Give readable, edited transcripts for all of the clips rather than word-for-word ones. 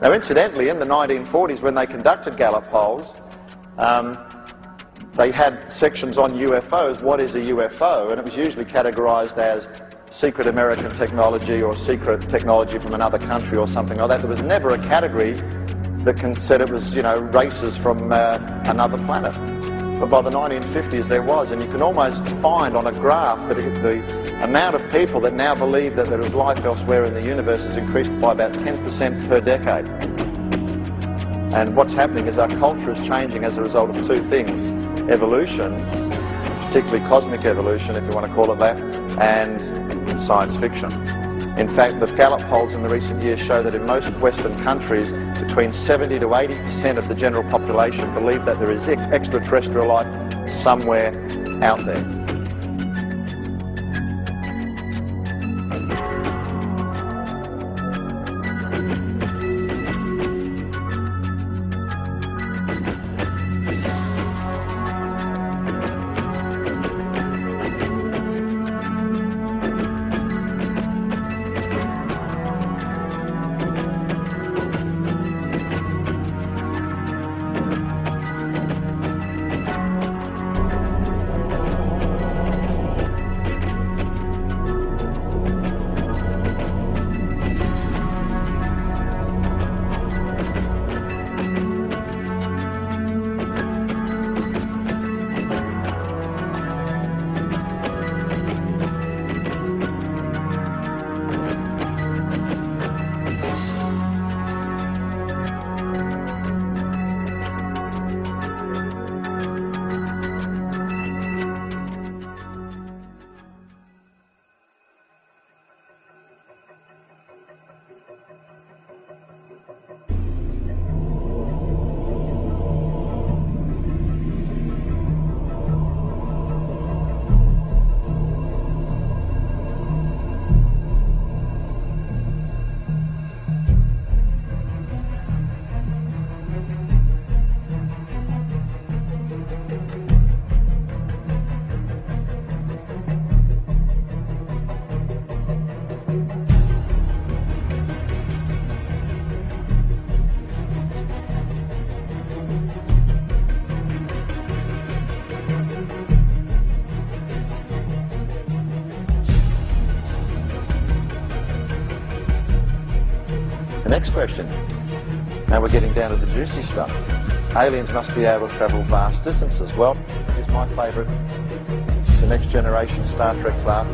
Now, incidentally, in the 1940s, when they conducted Gallup polls, they had sections on UFOs, what is a UFO, and it was usually categorized as secret American technology or secret technology from another country or something like that. There was never a category that said it was, races from another planet. But by the 1950s there was, and you can almost find on a graph that the amount of people that now believe that there is life elsewhere in the universe has increased by about 10% per decade. And what's happening is our culture is changing as a result of two things: evolution, particularly cosmic evolution, if you want to call it that, and science fiction. In fact, the Gallup polls in the recent years show that in most Western countries, between 70 to 80% of the general population believe that there is extraterrestrial life somewhere out there. Next question. Now we're getting down to the juicy stuff. Aliens must be able to travel vast distances. Well, here's my favourite, the Next Generation Star Trek class.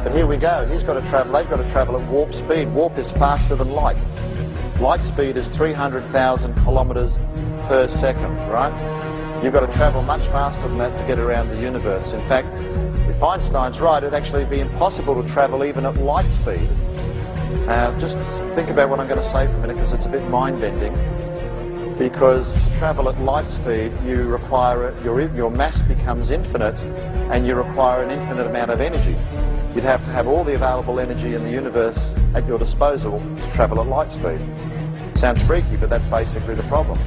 But here we go. They've got to travel at warp speed. Warp is faster than light. Light speed is 300,000 kilometres per second, right? You've got to travel much faster than that to get around the universe. In fact, if Einstein's right, it'd actually be impossible to travel even at light speed. Just think about what I'm going to say for a minute, because it's a bit mind-bending. Because to travel at light speed, you require your mass becomes infinite, and you require an infinite amount of energy. You'd have to have all the available energy in the universe at your disposal to travel at light speed. Sounds freaky, but that's basically the problem.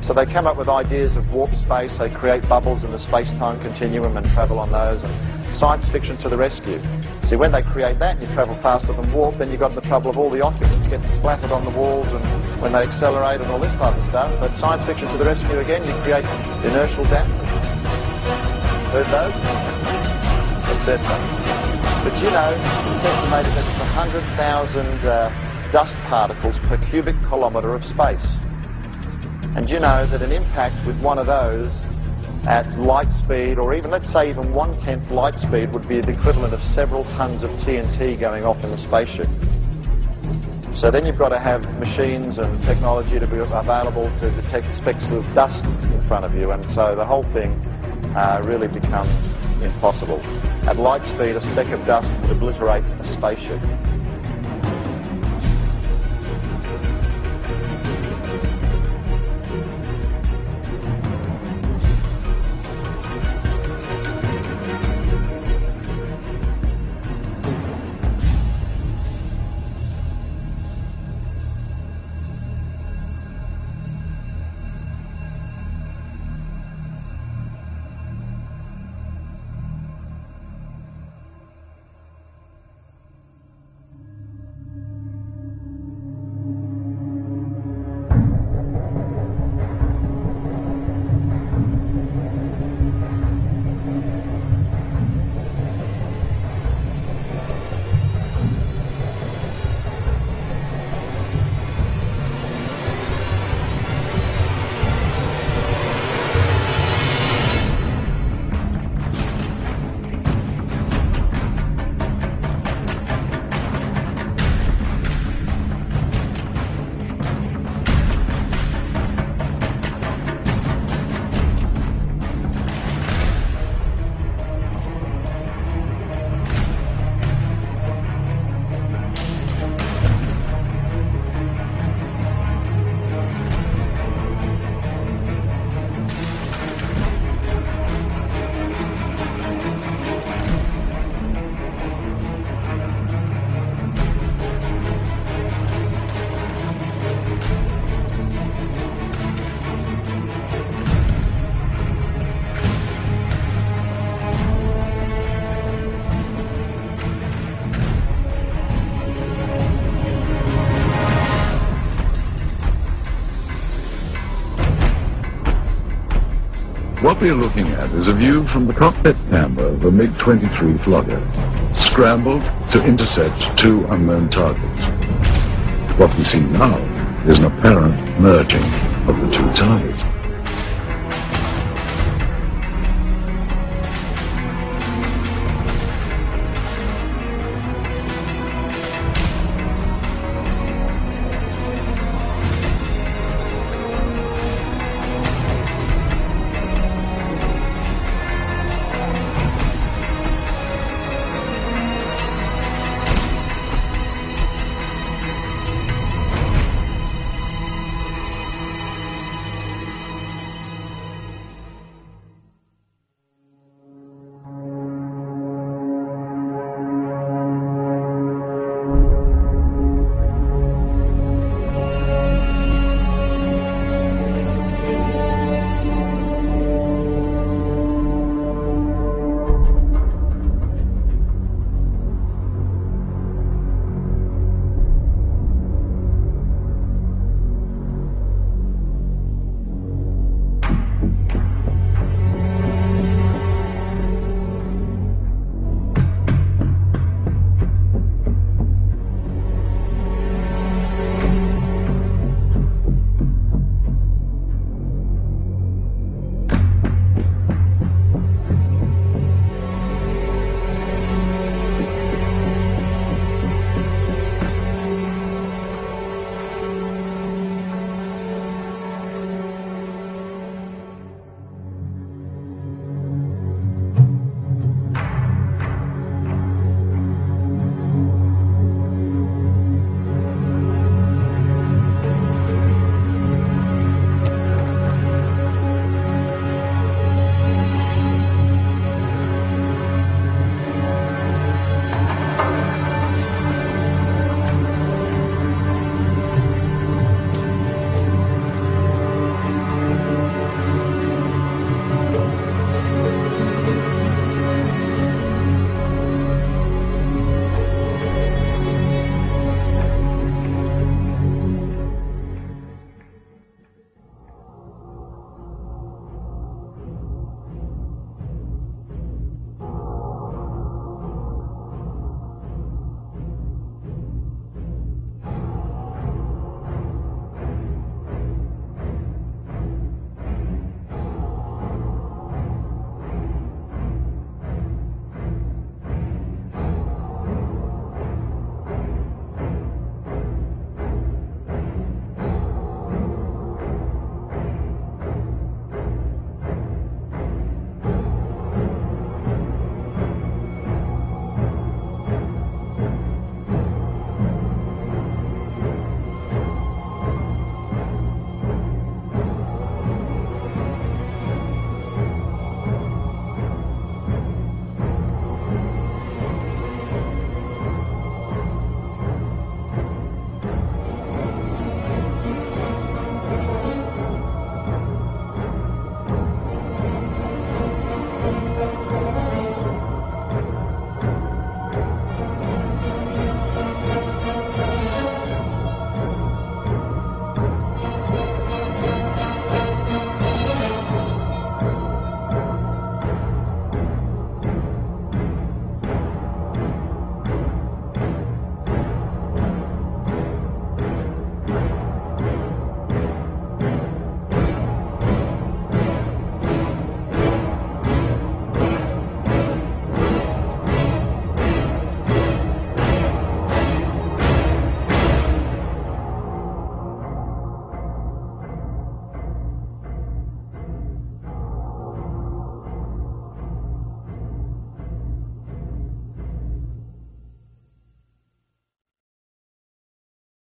So they come up with ideas of warp space. They create bubbles in the space-time continuum and travel on those. And science fiction to the rescue. See, when they create that and you travel faster than warp, then you've got the trouble of all the occupants getting splattered on the walls and when they accelerate and all this type of stuff. But science fiction to the rescue again, you create inertial dampers. Heard those? Etc. But you know, it's estimated that it's 100,000 dust particles per cubic kilometre of space. And you know that an impact with one of those at light speed, or even, let's say, even 1/10 light speed, would be the equivalent of several tons of TNT going off in the spaceship. So then you've got to have machines and technology to be available to detect specks of dust in front of you, and so the whole thing really becomes impossible. At light speed, a speck of dust would obliterate a spaceship. What we are looking at is a view from the cockpit camera of a MiG-23 flogger, scrambled to intercept two unknown targets. What we see now is an apparent merging of the two targets.